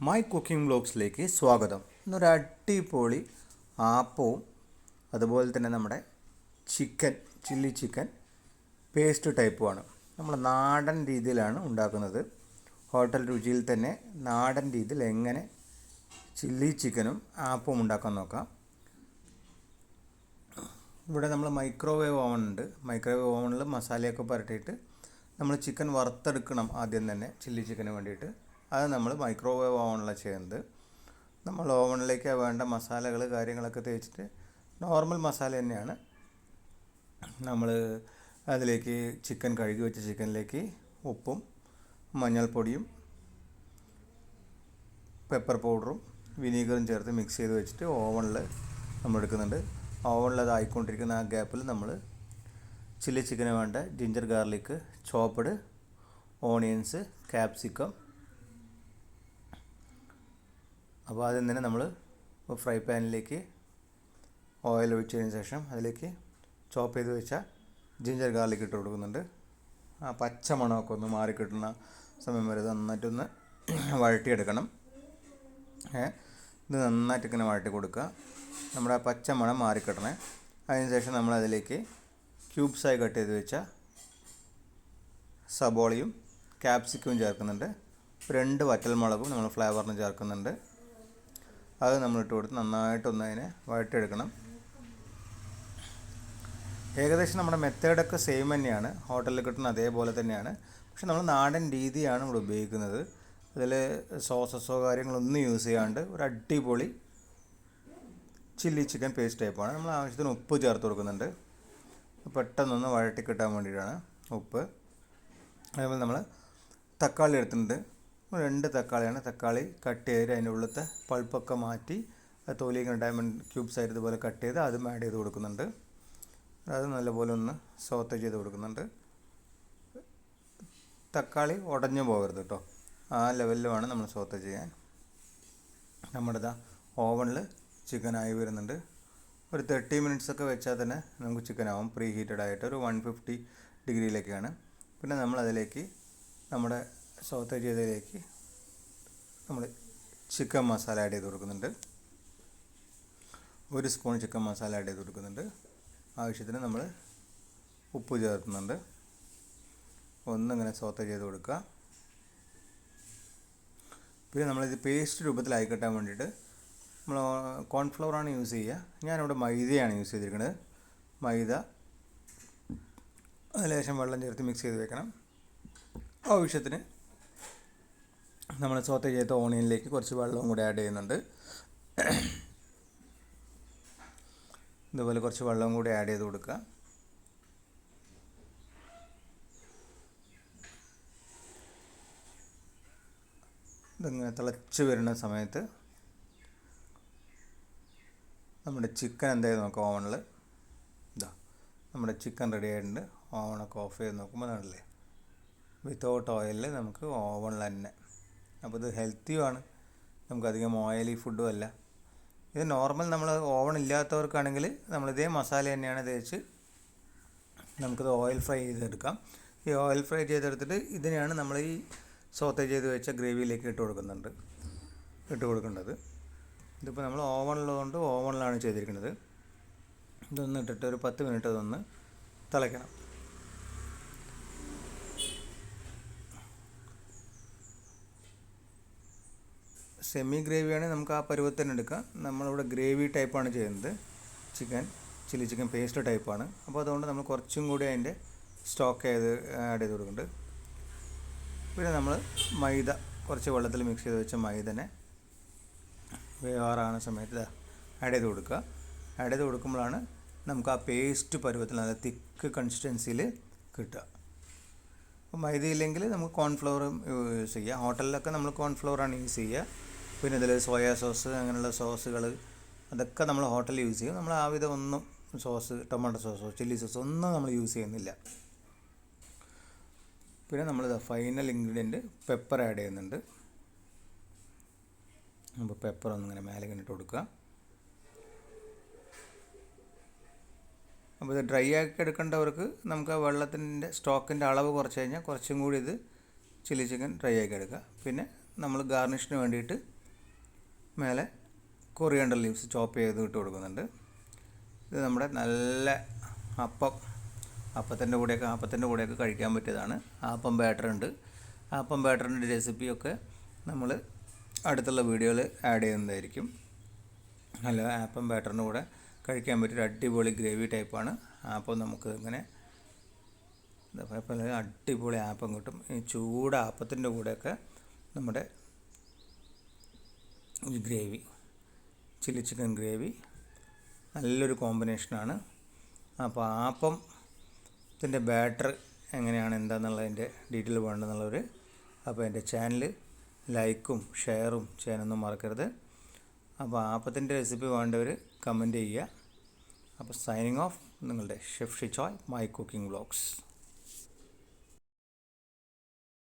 My cooking വ്ലോഗ്സിലേക്ക് സ്വാഗതം. ഇന്നൊരു അടിപൊളി ആപ്പവും അതുപോലെ തന്നെ നമ്മുടെ ചില്ലി ചിക്കൻ പേസ്റ്റ് ടൈപ്പുമാണ്. നമ്മൾ നാടൻ രീതിയിലാണ് ഉണ്ടാക്കുന്നത്. ഹോട്ടൽ രുചിയിൽ തന്നെ നാടൻ രീതിയിൽ എങ്ങനെ ചില്ലി ചിക്കനും ആപ്പവും ഉണ്ടാക്കാൻ നോക്കാം. ഇവിടെ നമ്മൾ മൈക്രോവേവ് ഓവൻ ഉണ്ട്. മൈക്രോവേവ് ഓവനിൽ മസാലയൊക്കെ പുരട്ടിയിട്ട് നമ്മൾ ചിക്കൻ വറുത്തെടുക്കണം. ആദ്യം തന്നെ ചില്ലി ചിക്കന് വേണ്ടിയിട്ട് അത് നമ്മൾ മൈക്രോവേവ് ഓവനിലാണ് ചെയ്യുന്നത്. നമ്മൾ ഓവനിലേക്ക് വേണ്ട മസാലകൾ കാര്യങ്ങളൊക്കെ തേച്ചിട്ട് നോർമൽ മസാല തന്നെയാണ്. നമ്മൾ അതിലേക്ക് ചിക്കൻ കഴുകി വെച്ച ചിക്കനിലേക്ക് ഉപ്പും മഞ്ഞൾപ്പൊടിയും പെപ്പർ പൗഡറും വിനീഗറും ചേർത്ത് മിക്സ് ചെയ്ത് വെച്ചിട്ട് ഓവനിൽ നമ്മൾ എടുക്കുന്നുണ്ട്. ഓവനിൽ അത് ആയിക്കൊണ്ടിരിക്കുന്ന ആ ഗ്യാപ്പിൽ നമ്മൾ ചില്ലി ചിക്കന് വേണ്ട ginger garlic chopped, onions, capsicum. അപ്പോൾ ആദ്യം തന്നെ നമ്മൾ ഫ്രൈ പാനിലേക്ക് ഓയിൽ ഒഴിച്ചതിന് ശേഷം അതിലേക്ക് ചോപ്പ് ചെയ്ത് വെച്ച ജിഞ്ചർ ഗാർലിക് ഇട്ട് കൊടുക്കുന്നുണ്ട്. ആ പച്ച മണമൊക്കെ ഒന്ന് മാറിക്കിട്ടുന്ന സമയം വരെ നന്നായിട്ടൊന്ന് വഴട്ടിയെടുക്കണം. ഇത് നന്നായിട്ട് ഇങ്ങനെ വഴട്ടി കൊടുക്കുക. നമ്മുടെ ആ പച്ച മണം മാറിക്കിട്ടണേ. അതിനുശേഷം നമ്മളതിലേക്ക് ക്യൂബ്സായി കട്ട് ചെയ്ത് വെച്ച സബോളയും ക്യാപ്സിക്കവും ചേർക്കുന്നുണ്ട്. 2 വറ്റൽമുളകും നമ്മൾ ഫ്ലേവറിന് ചേർക്കുന്നുണ്ട്. അത് നമ്മളിട്ട് കൊടുത്ത് നന്നായിട്ടൊന്ന് അതിനെ വഴറ്റിയെടുക്കണം. ഏകദേശം നമ്മുടെ മെത്തേഡൊക്കെ സെയിം തന്നെയാണ്, ഹോട്ടലിൽ കിട്ടുന്ന അതേപോലെ തന്നെയാണ്. പക്ഷെ നമ്മൾ നാടൻ രീതിയാണ് ഇവിടെ ഉപയോഗിക്കുന്നത്. അതിൽ സോസസോ കാര്യങ്ങളൊന്നും യൂസ് ചെയ്യാണ്ട് ഒരു അടിപൊളി ചില്ലി ചിക്കൻ പേസ്റ്റ് ടൈപ്പാണ്. നമ്മൾ ആവശ്യത്തിന് ഉപ്പ് ചേർത്ത് കൊടുക്കുന്നുണ്ട്. പെട്ടെന്നൊന്ന് വഴറ്റി കിട്ടാൻ വേണ്ടിയിട്ടാണ് ഉപ്പ്. അതേപോലെ നമ്മൾ തക്കാളി എടുത്തിട്ടുണ്ട്. 2 തക്കാളിയാണ്. തക്കാളി കട്ട് ചെയ്ത് അതിൻ്റെ ഉള്ളിലത്തെ പൾപ്പൊക്കെ മാറ്റി തൊലി ഇങ്ങനെ ഡയമണ്ട് ക്യൂബ്സ് ആയിട്ട് ഇതുപോലെ കട്ട് ചെയ്ത് അതും ആഡ് ചെയ്ത് കൊടുക്കുന്നുണ്ട്. അത് നല്ലപോലെ ഒന്ന് സോത്തെ ചെയ്ത് കൊടുക്കുന്നുണ്ട്. തക്കാളി ഉടഞ്ഞു പോകരുത് കേട്ടോ. ആ ലെവലിൽ വേണം നമ്മൾ സോത്തെ ചെയ്യാൻ. നമ്മുടെ ഓവനിൽ ചിക്കനായി വരുന്നുണ്ട്. ഒരു 30 മിനിറ്റ്സൊക്കെ വെച്ചാൽ തന്നെ നമുക്ക് ചിക്കനാവും. പ്രീ ഹീറ്റഡ് ആയിട്ട് ഒരു 150 ഡിഗ്രിയിലേക്കാണ്. പിന്നെ നമ്മളതിലേക്ക് നമ്മുടെ സോത്തെ ചെയ്തതിലേക്ക് നമ്മൾ ചിക്കൻ മസാല ആഡ് ചെയ്ത് കൊടുക്കുന്നുണ്ട്. 1 സ്പൂൺ ചിക്കൻ മസാല ആഡ് ചെയ്ത് കൊടുക്കുന്നുണ്ട്. ആവശ്യത്തിന് നമ്മൾ ഉപ്പ് ചേർക്കുന്നുണ്ട്. ഒന്നിങ്ങനെ സോത്തെ ചെയ്ത് കൊടുക്കുക. പിന്നെ നമ്മളിത് പേസ്റ്റ് രൂപത്തിലായി കിട്ടാൻ വേണ്ടിയിട്ട് നമ്മൾ കോൺഫ്ലവറാണ് യൂസ് ചെയ്യുക. ഞാനിവിടെ മൈദയാണ് യൂസ് ചെയ്തിരിക്കുന്നത്. മൈദ ലേശം വെള്ളം ചേർത്ത് മിക്സ് ചെയ്ത് വെക്കണം. ആവശ്യത്തിന് നമ്മൾ സോത്തെ ചെയ്ത ഓണിയനിലേക്ക് കുറച്ച് വെള്ളവും കൂടി ആഡ് ചെയ്യുന്നുണ്ട്. ഇതുപോലെ കുറച്ച് വെള്ളവും കൂടി ആഡ് ചെയ്ത് കൊടുക്കുക. ഇതിങ്ങനെ തിളച്ച് വരുന്ന സമയത്ത് നമ്മുടെ ചിക്കൻ എന്തായാലും നോക്കാം. ഓവണിൽ നമ്മുടെ ചിക്കൻ റെഡി ആയിട്ടുണ്ട്. ഓവണൊക്കെ ഓഫ് ചെയ്ത് നോക്കുമ്പോൾ നല്ലേ വിത്തൗട്ട് ഓയിലിൽ നമുക്ക് ഓവണിൽ തന്നെ. അപ്പോൾ ഇത് ഹെൽത്തിയുമാണ്, നമുക്കധികം ഓയിലി ഫുഡും അല്ല. ഇത് നോർമൽ നമ്മൾ ഓവൺ ഇല്ലാത്തവർക്കാണെങ്കിൽ നമ്മളിതേ മസാല തന്നെയാണ് തേച്ച് നമുക്കിത് ഓയിൽ ഫ്രൈ ചെയ്തെടുക്കാം. ഈ ഓയിൽ ഫ്രൈ ചെയ്തെടുത്തിട്ട് ഇതിനെയാണ് നമ്മൾ ഈ സോത്തെ ചെയ്ത് വെച്ച ഗ്രേവിയിലേക്ക് ഇട്ട് കൊടുക്കേണ്ടത്. ഇതിപ്പോൾ നമ്മൾ ഓവണിലുള്ളതുകൊണ്ട് ഓവണിലാണ് ചെയ്തിരിക്കുന്നത്. ഇതൊന്ന് ഇട്ടിട്ട് ഒരു 10 മിനിറ്റ് അതൊന്ന് തിളയ്ക്കണം. സെമി ഗ്രേവിയാണെങ്കിൽ നമുക്ക് ആ പരുവത്തിന് എടുക്കാം. നമ്മളിവിടെ ഗ്രേവി ടൈപ്പാണ് ചെയ്യുന്നത്. ചില്ലി ചിക്കൻ പേസ്റ്റ് ടൈപ്പാണ്. അപ്പോൾ അതുകൊണ്ട് നമ്മൾ കുറച്ചും കൂടി അതിൻ്റെ സ്റ്റോക്ക് ആഡ് ചെയ്ത് കൊടുക്കുന്നുണ്ട്. പിന്നെ നമ്മൾ മൈദ കുറച്ച് വെള്ളത്തിൽ മിക്സ് ചെയ്ത് വെച്ച മൈദനെ വേവാറാകുന്ന സമയത്ത് ആഡ് ചെയ്ത് കൊടുക്കുക. ആഡ് ചെയ്ത് കൊടുക്കുമ്പോഴാണ് നമുക്ക് ആ പേസ്റ്റ് പരുവത്തിൽ നല്ല തിക്ക് കൺസിസ്റ്റൻസിയിൽ കിട്ടുക. അപ്പോൾ മൈദ ഇല്ലെങ്കിൽ നമുക്ക് കോൺഫ്ലവർ യൂസ് ചെയ്യുക. ഹോട്ടലിലൊക്കെ നമ്മൾ കോൺഫ്ലവറാണ് യൂസ് ചെയ്യുക. പിന്നെ ഇതിൽ സോയാ സോസ് അങ്ങനെയുള്ള സോസുകൾ അതൊക്കെ നമ്മൾ ഹോട്ടലിൽ യൂസ് ചെയ്യും. നമ്മൾ ആവിധം ഒന്നും ടൊമാറ്റോ സോസോ ചില്ലി സോസോ ഒന്നും നമ്മൾ യൂസ് ചെയ്യുന്നില്ല. പിന്നെ നമ്മൾ ഫൈനൽ ഇൻഗ്രീഡിയൻറ്റ് പെപ്പർ ആഡ് ചെയ്യുന്നുണ്ട്. അപ്പോൾ പെപ്പർ ഒന്നിങ്ങനെ മേലെ ഇട്ട് കൊടുക്കുക. അപ്പോൾ ഇത് ഡ്രൈ ആക്കി എടുക്കേണ്ടവർക്ക് നമുക്ക് ആ വെള്ളത്തിൻ്റെ സ്റ്റോക്കിൻ്റെ അളവ് കുറച്ച് കഴിഞ്ഞാൽ കുറച്ചും കൂടി ഇത് ചില്ലി ചിക്കൻ ഡ്രൈ ആക്കി എടുക്കുക. പിന്നെ നമ്മൾ ഗാർണിഷിന് വേണ്ടിയിട്ട് മേലെ കൊറിയാണ്ടർ ലീവ്സ് ചോപ്പ് ചെയ്ത് ഇട്ട് കൊടുക്കുന്നുണ്ട്. ഇത് നമ്മുടെ നല്ല അപ്പത്തിൻ്റെ കൂടെയൊക്കെ കഴിക്കാൻ പറ്റിയതാണ്. ആപ്പം ബാറ്റർ ഉണ്ട്. ആപ്പം ബാറ്ററിൻ്റെ റെസിപ്പിയൊക്കെ നമ്മൾ അടുത്തുള്ള വീഡിയോയിൽ ആഡ് ചെയ്യുന്നതായിരിക്കും. നല്ല ആപ്പം ബാറ്ററിൻ്റെ കൂടെ കഴിക്കാൻ പറ്റിയൊരു അടിപൊളി ഗ്രേവി ടൈപ്പാണ്. ആപ്പം നമുക്ക് ഇങ്ങനെ അടിപൊളി ആപ്പം കിട്ടും. ഈ ചൂട് ആപ്പത്തിൻ്റെ കൂടെയൊക്കെ നമ്മുടെ ഈ ഗ്രേവി, ചില്ലി ചിക്കൻ ഗ്രേവി നല്ലൊരു കോമ്പിനേഷനാണ്. അപ്പോൾ ആപ്പത്തിൻ്റെ ബാറ്റർ എങ്ങനെയാണ് എന്താണെന്നുള്ളതിൻ്റെ ഡീറ്റെയിൽ വേണമെന്നുള്ളവർ അപ്പോൾ എൻ്റെ ചാനൽ ലൈക്കും ഷെയറും ചെയ്യാനൊന്നും മറക്കരുത്. അപ്പോൾ ആപ്പത്തിൻ്റെ റെസിപ്പി വേണ്ടവർ കമൻറ്റ് ചെയ്യുക. അപ്പോൾ സൈനിങ് ഓഫ്, നിങ്ങളുടെ ഷെഫ് ഷിച്ചോയ്, മൈ കുക്കിംഗ് വ്ളോഗ്സ്.